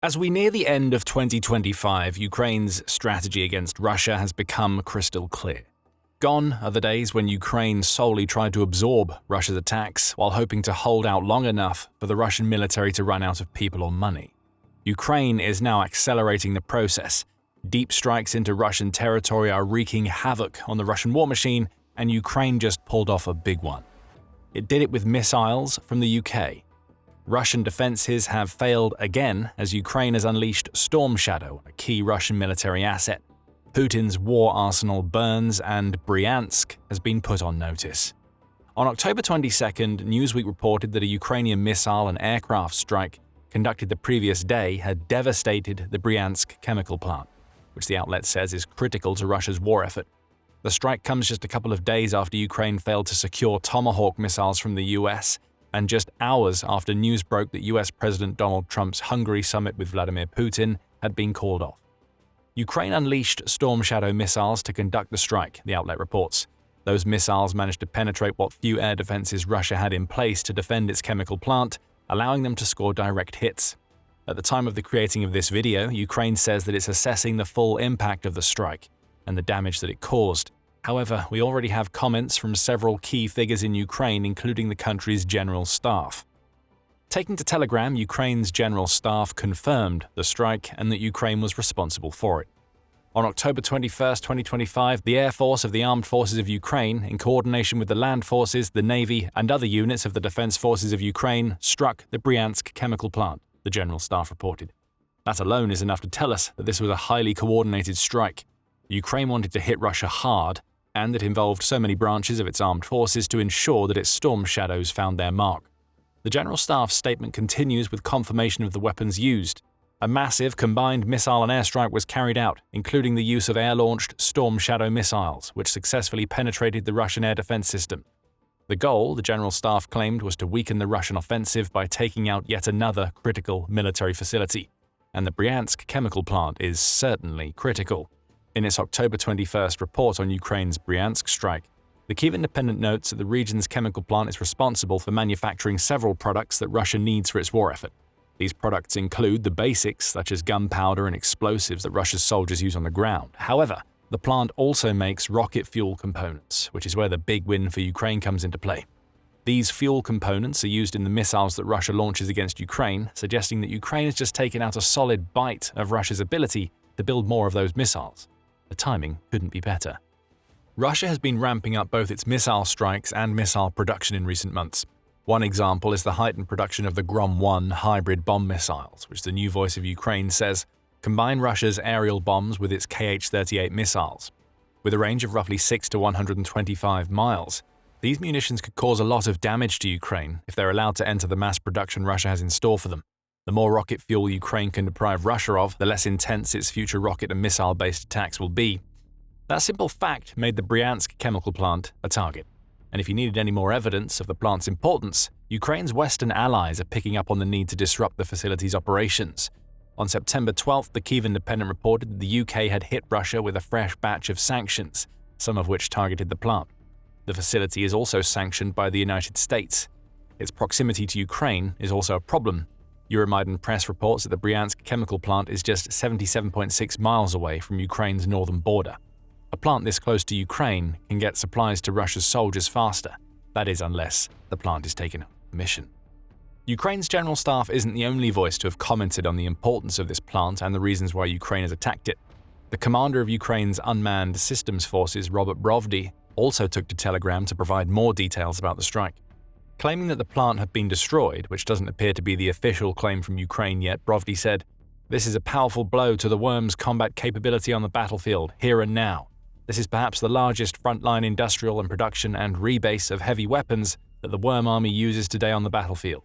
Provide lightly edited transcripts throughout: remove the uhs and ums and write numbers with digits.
As we near the end of 2025, Ukraine's strategy against Russia has become crystal clear. Gone are the days when Ukraine solely tried to absorb Russia's attacks while hoping to hold out long enough for the Russian military to run out of people or money. Ukraine is now accelerating the process. Deep strikes into Russian territory are wreaking havoc on the Russian war machine, and Ukraine just pulled off a big one. It did it with missiles from the UK. Russian defenses have failed again as Ukraine has unleashed Storm Shadow, a key Russian military asset. Putin's war arsenal burns, and Bryansk has been put on notice. On October 22nd, Newsweek reported that a Ukrainian missile and aircraft strike conducted the previous day had devastated the Bryansk Chemical Plant, which the outlet says is critical to Russia's war effort. The strike comes just a couple of days after Ukraine failed to secure Tomahawk missiles from the US, and just hours after news broke that US President Donald Trump's Hungary summit with Vladimir Putin had been called off. Ukraine unleashed Storm Shadow missiles to conduct the strike, the outlet reports. Those missiles managed to penetrate what few air defenses Russia had in place to defend its chemical plant, allowing them to score direct hits. At the time of the creating of this video, Ukraine says that it's assessing the full impact of the strike and the damage that it caused. However, we already have comments from several key figures in Ukraine, including the country's general staff. Taking to Telegram, Ukraine's general staff confirmed the strike and that Ukraine was responsible for it. On October 21, 2025, the Air Force of the Armed Forces of Ukraine, in coordination with the Land Forces, the Navy, and other units of the Defense Forces of Ukraine, struck the Bryansk Chemical Plant, the general staff reported. That alone is enough to tell us that this was a highly coordinated strike. Ukraine wanted to hit Russia hard, and it involved so many branches of its armed forces to ensure that its storm shadows found their mark. The General Staff's statement continues with confirmation of the weapons used. A massive combined missile and airstrike was carried out, including the use of air-launched Storm Shadow missiles, which successfully penetrated the Russian air defense system. The goal, the General Staff claimed, was to weaken the Russian offensive by taking out yet another critical military facility. And the Bryansk Chemical Plant is certainly critical. In its October 21st report on Ukraine's Bryansk strike, the Kyiv Independent notes that the region's chemical plant is responsible for manufacturing several products that Russia needs for its war effort. These products include the basics, such as gunpowder and explosives that Russia's soldiers use on the ground. However, the plant also makes rocket fuel components, which is where the big win for Ukraine comes into play. These fuel components are used in the missiles that Russia launches against Ukraine, suggesting that Ukraine has just taken out a solid bite of Russia's ability to build more of those missiles. The timing couldn't be better. Russia has been ramping up both its missile strikes and missile production in recent months. One example is the heightened production of the Grom-1 hybrid bomb missiles, which the New Voice of Ukraine says combine Russia's aerial bombs with its Kh-38 missiles. With a range of roughly 6 to 125 miles, these munitions could cause a lot of damage to Ukraine if they're allowed to enter the mass production Russia has in store for them. The more rocket fuel Ukraine can deprive Russia of, the less intense its future rocket and missile-based attacks will be. That simple fact made the Bryansk chemical plant a target. And if you needed any more evidence of the plant's importance, Ukraine's Western allies are picking up on the need to disrupt the facility's operations. On September 12th, the Kyiv Independent reported that the UK had hit Russia with a fresh batch of sanctions, some of which targeted the plant. The facility is also sanctioned by the United States. Its proximity to Ukraine is also a problem. Euromaidan Press reports that the Bryansk chemical plant is just 77.6 miles away from Ukraine's northern border. A plant this close to Ukraine can get supplies to Russia's soldiers faster. That is, unless the plant is taken up on mission. Ukraine's general staff isn't the only voice to have commented on the importance of this plant and the reasons why Ukraine has attacked it. The commander of Ukraine's unmanned systems forces, Robert Brovdy, also took to Telegram to provide more details about the strike. Claiming that the plant had been destroyed, which doesn't appear to be the official claim from Ukraine yet, Brovdy said, "This is a powerful blow to the Worm's combat capability on the battlefield, here and now. This is perhaps the largest frontline industrial and production and rebase of heavy weapons that the Worm army uses today on the battlefield."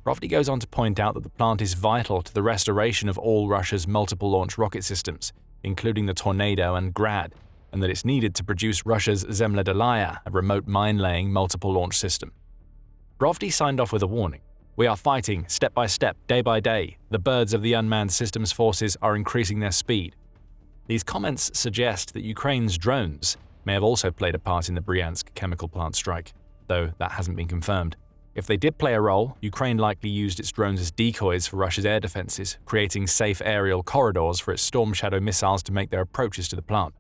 Brovdy goes on to point out that the plant is vital to the restoration of all Russia's multiple launch rocket systems, including the Tornado and Grad, and that it's needed to produce Russia's Zemlya-Delaya, a remote mine-laying multiple launch system. Brovdy signed off with a warning. "We are fighting, step by step, day by day. The birds of the unmanned systems forces are increasing their speed." These comments suggest that Ukraine's drones may have also played a part in the Bryansk chemical plant strike, though that hasn't been confirmed. If they did play a role, Ukraine likely used its drones as decoys for Russia's air defenses, creating safe aerial corridors for its Storm Shadow missiles to make their approaches to the plant.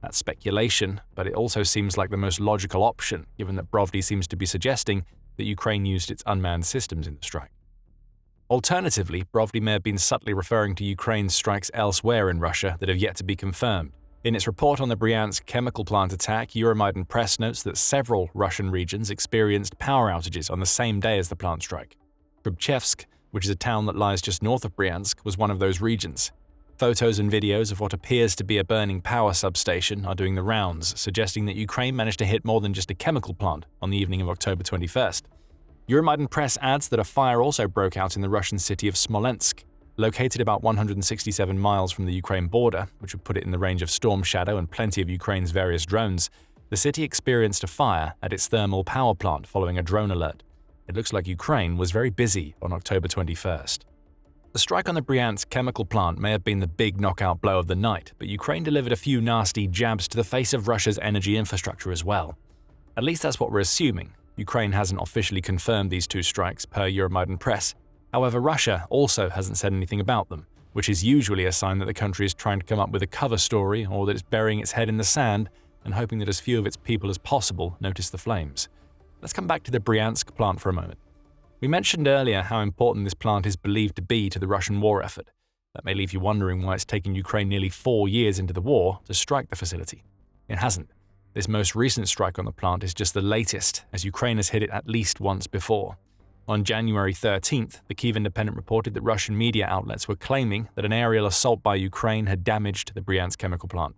That's speculation, but it also seems like the most logical option, given that Brovdy seems to be suggesting that Ukraine used its unmanned systems in the strike. Alternatively, Brovdy may have been subtly referring to Ukraine's strikes elsewhere in Russia that have yet to be confirmed. In its report on the Bryansk Chemical Plant attack, Euromaidan Press notes that several Russian regions experienced power outages on the same day as the plant strike. Krybchevsk, which is a town that lies just north of Bryansk, was one of those regions. Photos and videos of what appears to be a burning power substation are doing the rounds, suggesting that Ukraine managed to hit more than just a chemical plant on the evening of October 21st. Euromaidan Press adds that a fire also broke out in the Russian city of Smolensk. Located about 167 miles from the Ukraine border, which would put it in the range of Storm Shadow and plenty of Ukraine's various drones, the city experienced a fire at its thermal power plant following a drone alert. It looks like Ukraine was very busy on October 21st. The strike on the Bryansk chemical plant may have been the big knockout blow of the night, but Ukraine delivered a few nasty jabs to the face of Russia's energy infrastructure as well. At least that's what we're assuming. Ukraine hasn't officially confirmed these two strikes per Euromaidan Press. However, Russia also hasn't said anything about them, which is usually a sign that the country is trying to come up with a cover story or that it's burying its head in the sand and hoping that as few of its people as possible notice the flames. Let's come back to the Bryansk plant for a moment. We mentioned earlier how important this plant is believed to be to the Russian war effort. That may leave you wondering why it's taken Ukraine nearly 4 years into the war to strike the facility. It hasn't. This most recent strike on the plant is just the latest, as Ukraine has hit it at least once before. On January 13th, the Kyiv Independent reported that Russian media outlets were claiming that an aerial assault by Ukraine had damaged the Bryansk chemical plant.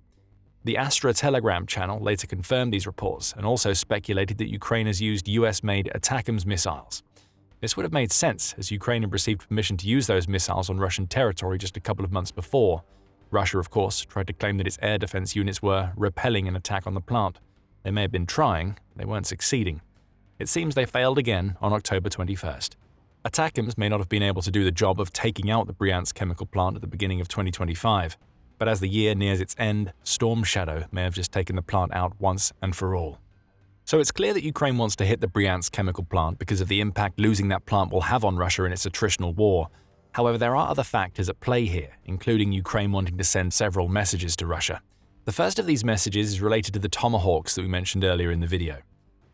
The Astra Telegram channel later confirmed these reports and also speculated that Ukraine has used US-made ATACMS missiles. This would have made sense, as Ukraine had received permission to use those missiles on Russian territory just a couple of months before. Russia, of course, tried to claim that its air defense units were repelling an attack on the plant. They may have been trying, they weren't succeeding. It seems they failed again on October 21st. ATACMS may not have been able to do the job of taking out the Bryansk chemical plant at the beginning of 2025, but as the year nears its end, Storm Shadow may have just taken the plant out once and for all. So it's clear that Ukraine wants to hit the Bryansk chemical plant because of the impact losing that plant will have on Russia in its attritional war. However, there are other factors at play here, including Ukraine wanting to send several messages to Russia. The first of these messages is related to the Tomahawks that we mentioned earlier in the video.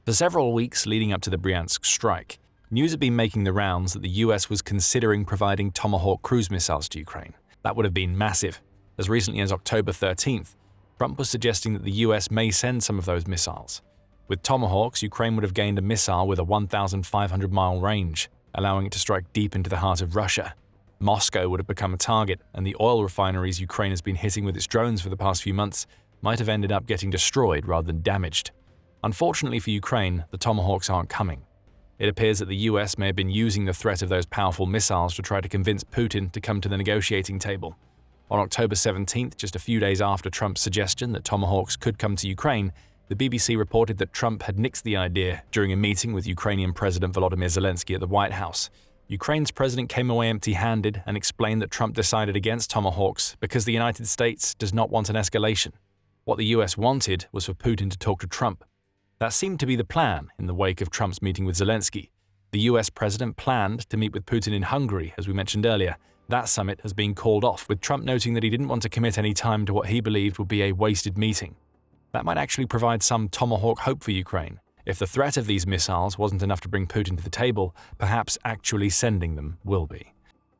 For several weeks leading up to the Bryansk strike, news had been making the rounds that the US was considering providing Tomahawk cruise missiles to Ukraine. That would have been massive. As recently as October 13th, Trump was suggesting that the US may send some of those missiles. With Tomahawks, Ukraine would have gained a missile with a 1,500-mile range, allowing it to strike deep into the heart of Russia. Moscow would have become a target, and the oil refineries Ukraine has been hitting with its drones for the past few months might have ended up getting destroyed rather than damaged. Unfortunately for Ukraine, the Tomahawks aren't coming. It appears that the US may have been using the threat of those powerful missiles to try to convince Putin to come to the negotiating table. On October 17th, just a few days after Trump's suggestion that Tomahawks could come to Ukraine, the BBC reported that Trump had nixed the idea during a meeting with Ukrainian President Volodymyr Zelensky at the White House. Ukraine's president came away empty-handed and explained that Trump decided against Tomahawks because the United States does not want an escalation. What the US wanted was for Putin to talk to Trump. That seemed to be the plan in the wake of Trump's meeting with Zelensky. The US president planned to meet with Putin in Hungary, as we mentioned earlier. That summit has been called off, with Trump noting that he didn't want to commit any time to what he believed would be a wasted meeting. That might actually provide some Tomahawk hope for Ukraine. If the threat of these missiles wasn't enough to bring Putin to the table, perhaps actually sending them will be.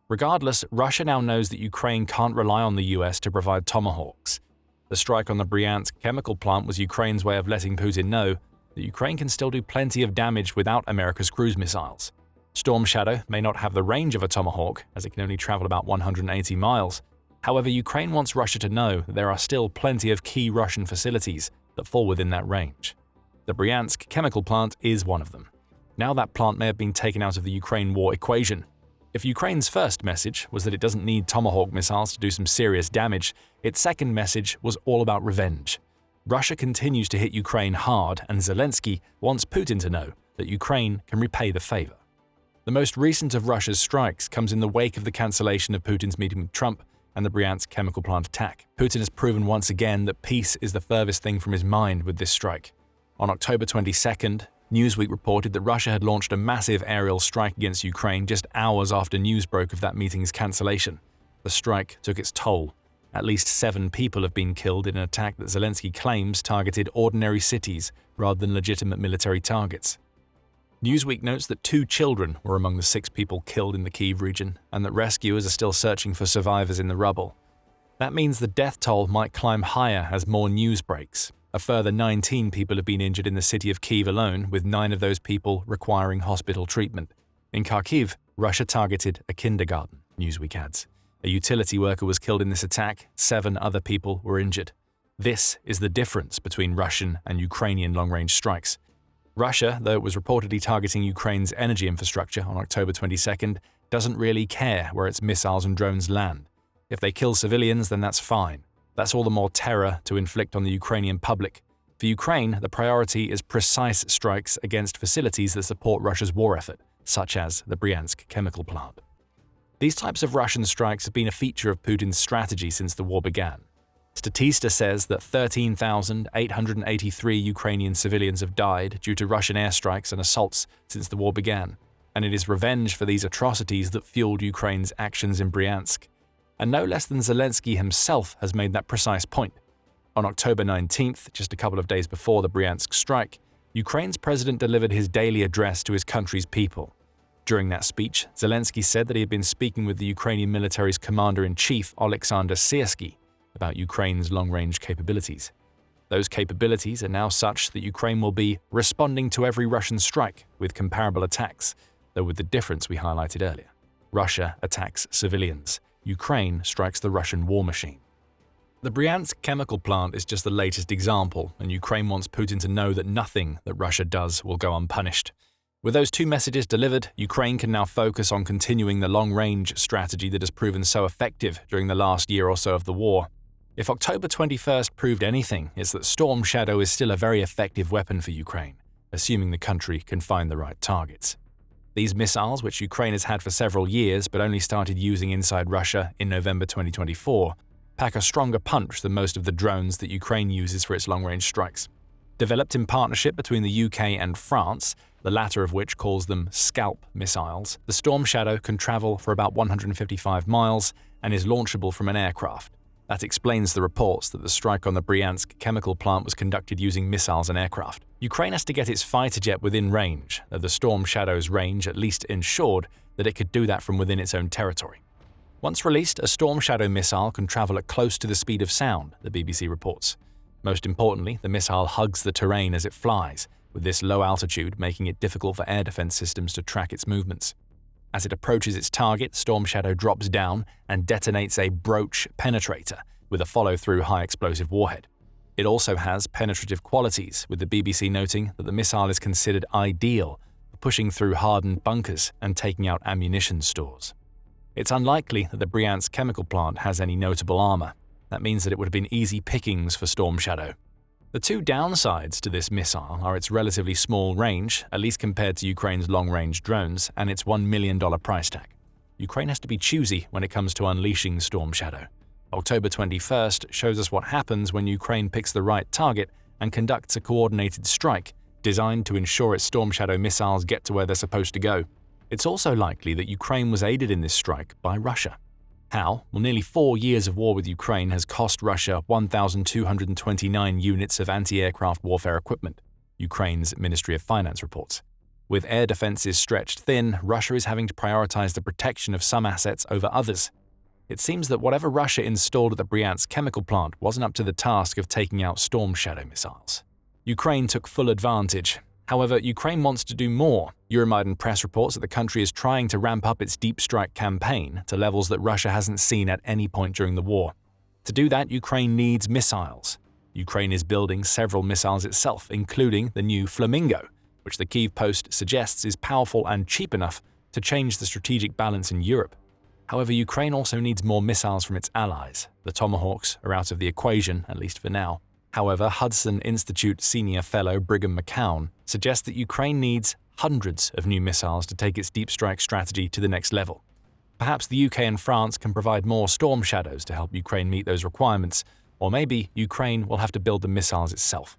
Regardless, Russia now knows that Ukraine can't rely on the US to provide Tomahawks. The strike on the Bryansk chemical plant was Ukraine's way of letting Putin know that Ukraine can still do plenty of damage without America's cruise missiles. Storm Shadow may not have the range of a Tomahawk, as it can only travel about 180 miles. However, Ukraine wants Russia to know that there are still plenty of key Russian facilities that fall within that range. The Bryansk chemical plant is one of them. Now that plant may have been taken out of the Ukraine war equation. If Ukraine's first message was that it doesn't need Tomahawk missiles to do some serious damage, its second message was all about revenge. Russia continues to hit Ukraine hard, and Zelensky wants Putin to know that Ukraine can repay the favor. The most recent of Russia's strikes comes in the wake of the cancellation of Putin's meeting with Trump and the Bryansk chemical plant attack. Putin has proven once again that peace is the furthest thing from his mind with this strike. On October 22nd, Newsweek reported that Russia had launched a massive aerial strike against Ukraine just hours after news broke of that meeting's cancellation. The strike took its toll. At least 7 people have been killed in an attack that Zelensky claims targeted ordinary cities rather than legitimate military targets. Newsweek notes that 2 children were among the 6 people killed in the Kyiv region, and that rescuers are still searching for survivors in the rubble. That means the death toll might climb higher as more news breaks. A further 19 people have been injured in the city of Kyiv alone, with 9 of those people requiring hospital treatment. In Kharkiv, Russia targeted a kindergarten, Newsweek adds. A utility worker was killed in this attack, 7 other people were injured. This is the difference between Russian and Ukrainian long-range strikes. Russia, though it was reportedly targeting Ukraine's energy infrastructure on October 22nd, doesn't really care where its missiles and drones land. If they kill civilians, then that's fine. That's all the more terror to inflict on the Ukrainian public. For Ukraine, the priority is precise strikes against facilities that support Russia's war effort, such as the Bryansk Chemical Plant. These types of Russian strikes have been a feature of Putin's strategy since the war began. Statista says that 13,883 Ukrainian civilians have died due to Russian airstrikes and assaults since the war began, and it is revenge for these atrocities that fueled Ukraine's actions in Bryansk. And no less than Zelensky himself has made that precise point. On October 19th, just a couple of days before the Bryansk strike, Ukraine's president delivered his daily address to his country's people. During that speech, Zelensky said that he had been speaking with the Ukrainian military's commander-in-chief, Oleksandr Syrskyi, about Ukraine's long-range capabilities. Those capabilities are now such that Ukraine will be responding to every Russian strike with comparable attacks, though with the difference we highlighted earlier. Russia attacks civilians. Ukraine strikes the Russian war machine. The Bryansk Chemical Plant is just the latest example, and Ukraine wants Putin to know that nothing that Russia does will go unpunished. With those 2 messages delivered, Ukraine can now focus on continuing the long-range strategy that has proven so effective during the last year or so of the war. If October 21st proved anything, it's that Storm Shadow is still a very effective weapon for Ukraine, assuming the country can find the right targets. These missiles, which Ukraine has had for several years but only started using inside Russia in November 2024, pack a stronger punch than most of the drones that Ukraine uses for its long-range strikes. Developed in partnership between the UK and France, the latter of which calls them Scalp missiles, the Storm Shadow can travel for about 155 miles and is launchable from an aircraft. That explains the reports that the strike on the Bryansk Chemical Plant was conducted using missiles and aircraft. Ukraine has to get its fighter jet within range, though the Storm Shadow's range at least ensured that it could do that from within its own territory. Once released, a Storm Shadow missile can travel at close to the speed of sound, the BBC reports. Most importantly, the missile hugs the terrain as it flies, with this low altitude making it difficult for air defense systems to track its movements. As it approaches its target, Storm Shadow drops down and detonates a broach penetrator with a follow-through high-explosive warhead. It also has penetrative qualities, with the BBC noting that the missile is considered ideal for pushing through hardened bunkers and taking out ammunition stores. It's unlikely that the Bryansk Chemical Plant has any notable armor. That means that it would have been easy pickings for Storm Shadow. The 2 downsides to this missile are its relatively small range, at least compared to Ukraine's long-range drones, and its $1 million price tag. Ukraine has to be choosy when it comes to unleashing Storm Shadow. October 21st shows us what happens when Ukraine picks the right target and conducts a coordinated strike designed to ensure its Storm Shadow missiles get to where they're supposed to go. It's also likely that Ukraine was aided in this strike by Russia. How? Well, nearly 4 years of war with Ukraine has cost Russia 1,229 units of anti-aircraft warfare equipment, Ukraine's Ministry of Finance reports. With air defenses stretched thin, Russia is having to prioritize the protection of some assets over others. It seems that whatever Russia installed at the Bryansk Chemical Plant wasn't up to the task of taking out Storm Shadow missiles. Ukraine took full advantage. However, Ukraine wants to do more. Euromaidan press reports that the country is trying to ramp up its deep strike campaign to levels that Russia hasn't seen at any point during the war. To do that, Ukraine needs missiles. Ukraine is building several missiles itself, including the new Flamingo, which the Kyiv Post suggests is powerful and cheap enough to change the strategic balance in Europe. However, Ukraine also needs more missiles from its allies. The Tomahawks are out of the equation, at least for now. However, Hudson Institute senior fellow Brigham McCown suggests that Ukraine needs hundreds of new missiles to take its deep strike strategy to the next level. Perhaps the UK and France can provide more Storm Shadows to help Ukraine meet those requirements, or maybe Ukraine will have to build the missiles itself.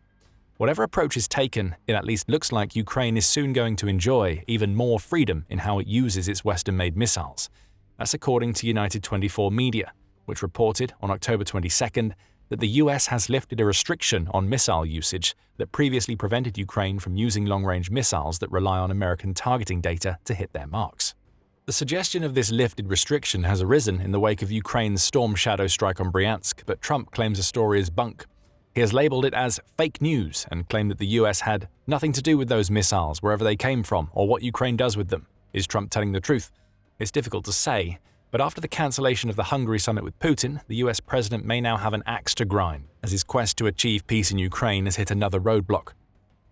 Whatever approach is taken, it at least looks like Ukraine is soon going to enjoy even more freedom in how it uses its Western-made missiles. That's according to United 24 Media, which reported on October 22nd that the US has lifted a restriction on missile usage that previously prevented Ukraine from using long-range missiles that rely on American targeting data to hit their marks. The suggestion of this lifted restriction has arisen in the wake of Ukraine's Storm Shadow strike on Bryansk, but Trump claims the story is bunk. He has labeled it as fake news and claimed that the US had nothing to do with those missiles, wherever they came from, or what Ukraine does with them. Is Trump telling the truth? It's difficult to say, but after the cancellation of the Hungary summit with Putin, the US president may now have an axe to grind, as his quest to achieve peace in Ukraine has hit another roadblock.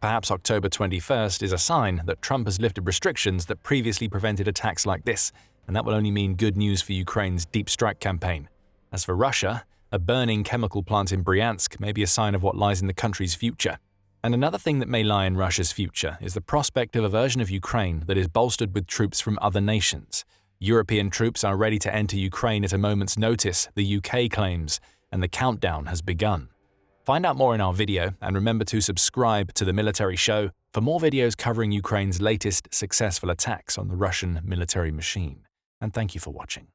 Perhaps October 21st is a sign that Trump has lifted restrictions that previously prevented attacks like this, and that will only mean good news for Ukraine's deep strike campaign. As for Russia, a burning chemical plant in Bryansk may be a sign of what lies in the country's future. And another thing that may lie in Russia's future is the prospect of a version of Ukraine that is bolstered with troops from other nations. European troops are ready to enter Ukraine at a moment's notice, the UK claims, and the countdown has begun. Find out more in our video, and remember to subscribe to The Military Show for more videos covering Ukraine's latest successful attacks on the Russian military machine. And thank you for watching.